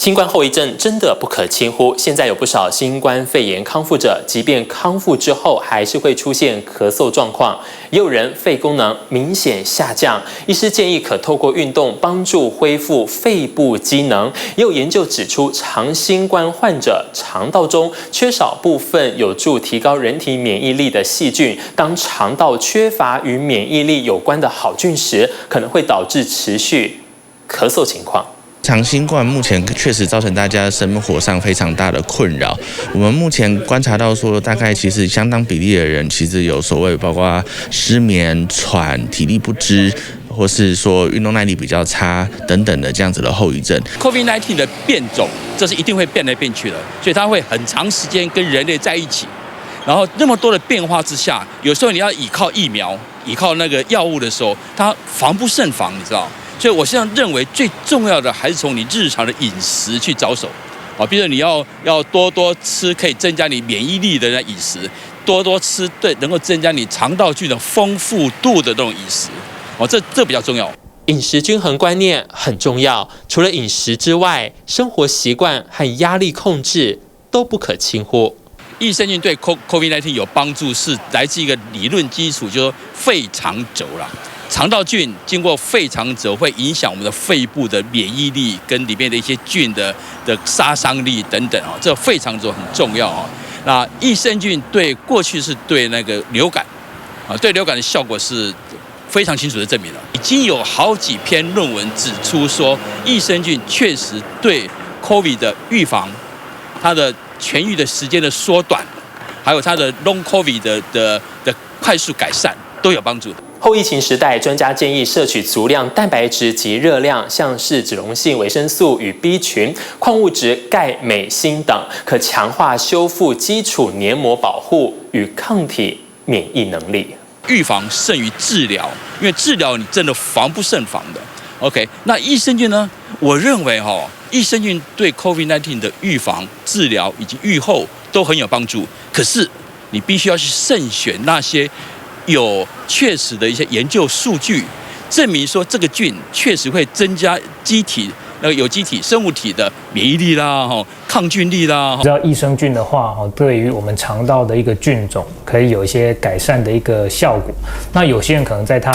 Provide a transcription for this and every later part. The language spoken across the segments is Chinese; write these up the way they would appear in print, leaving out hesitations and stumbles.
新冠后遗症真的不可轻忽。现在有不少新冠肺炎康复者，即便康复之后，还是会出现咳嗽状况，也有人肺功能明显下降。医师建议可透过运动帮助恢复肺部机能。也有研究指出，长新冠患者肠道中缺少部分有助提高人体免疫力的细菌。当肠道缺乏与免疫力有关的好菌时，可能会导致持续咳嗽情况。长新冠目前确实造成大家生活上非常大的困扰。我们目前观察到说，大概其实相当比例的人其实有所谓包括失眠、喘、体力不支，或是说运动耐力比较差等等的这样子的后遗症。COVID-19 的变种，这是一定会变来变去的，所以它会很长时间跟人类在一起。然后那么多的变化之下，有时候你要依靠疫苗、依靠那个药物的时候，它防不胜防，你知道。所以我现在认为最重要的还是从你日常的饮食去着手，比如说你要多多吃可以增加你免疫力的饮食，多多吃对能够增加你肠道菌的丰富度的那种饮食，这比较重要。饮食均衡观念很重要，除了饮食之外，生活习惯和压力控制都不可轻忽。益生菌对 COVID-19 有帮助，是来自一个理论基础，就是肺肠轴啦。肠道菌经过肺肠轴会影响我们的肺部的免疫力跟里面的一些菌的杀伤力等等这肺肠轴很重要那益生菌过去是对那个流感对流感的效果是非常清楚的证明了，已经有好几篇论文指出说益生菌确实对 COVID 的预防、它的痊愈的时间的缩短，还有它的 Long COVID 的快速改善都有帮助的。后疫情时代，专家建议摄取足量蛋白质及热量，像是脂溶性维生素与 B 群、矿物质钙、镁、锌等，可强化修复基础黏膜保护与抗体免疫能力。预防胜于治疗，因为治疗你真的防不胜防的。OK， 那益生菌呢？我认为益生菌对 COVID-19 的预防、治疗以及预后都很有帮助。可是你必须要去慎选那些有确实的一些研究数据，证明说这个菌确实会增加机体有机体生物体的免疫力啦、抗菌力啦。知道益生菌的话，对于我们肠道的一个菌种可以有一些改善的一个效果。那有些人可能在他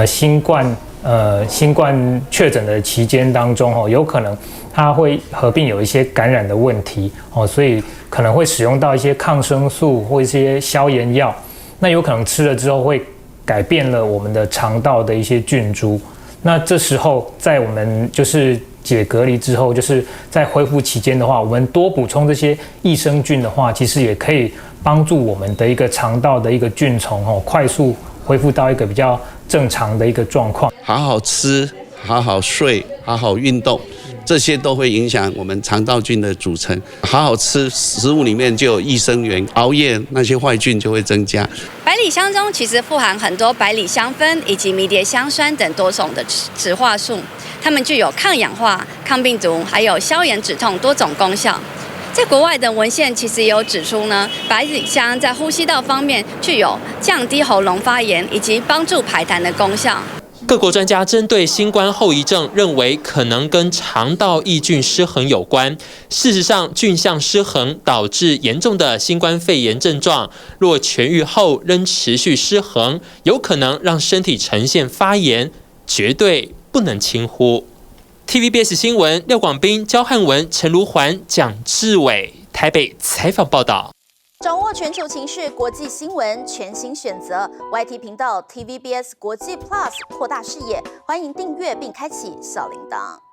新冠确诊的期间当中，有可能他会合并有一些感染的问题，所以可能会使用到一些抗生素或一些消炎药。那有可能吃了之后会改变了我们的肠道的一些菌株。那这时候在我们就是解隔离之后，就是在恢复期间的话，我们多补充这些益生菌的话，其实也可以帮助我们的一个肠道的一个菌丛快速恢复到一个比较正常的一个状况。好好吃，好好睡，好好运动，这些都会影响我们肠道菌的组成。好好吃，食物里面就有益生元，熬夜那些坏菌就会增加。百里香中其实富含很多百里香酚以及迷迭香酸等多种的植化素，它们具有抗氧化、抗病毒，还有消炎止痛多种功效。在国外的文献其实也有指出呢，百里香在呼吸道方面具有降低喉咙发炎以及帮助排痰的功效。各国专家针对新冠后遗症认为，可能跟肠道益菌失衡有关。事实上，菌相失衡导致严重的新冠肺炎症状，若痊愈后仍持续失衡，有可能让身体呈现发炎，绝对不能轻忽。TVBS 新闻廖广斌、焦汉文、陈如环、蒋志伟台北采访报道。掌握全球情势、国际新闻，全新选择 YT 频道 TVBS 国际 Plus， 扩大视野。欢迎订阅并开启小铃铛。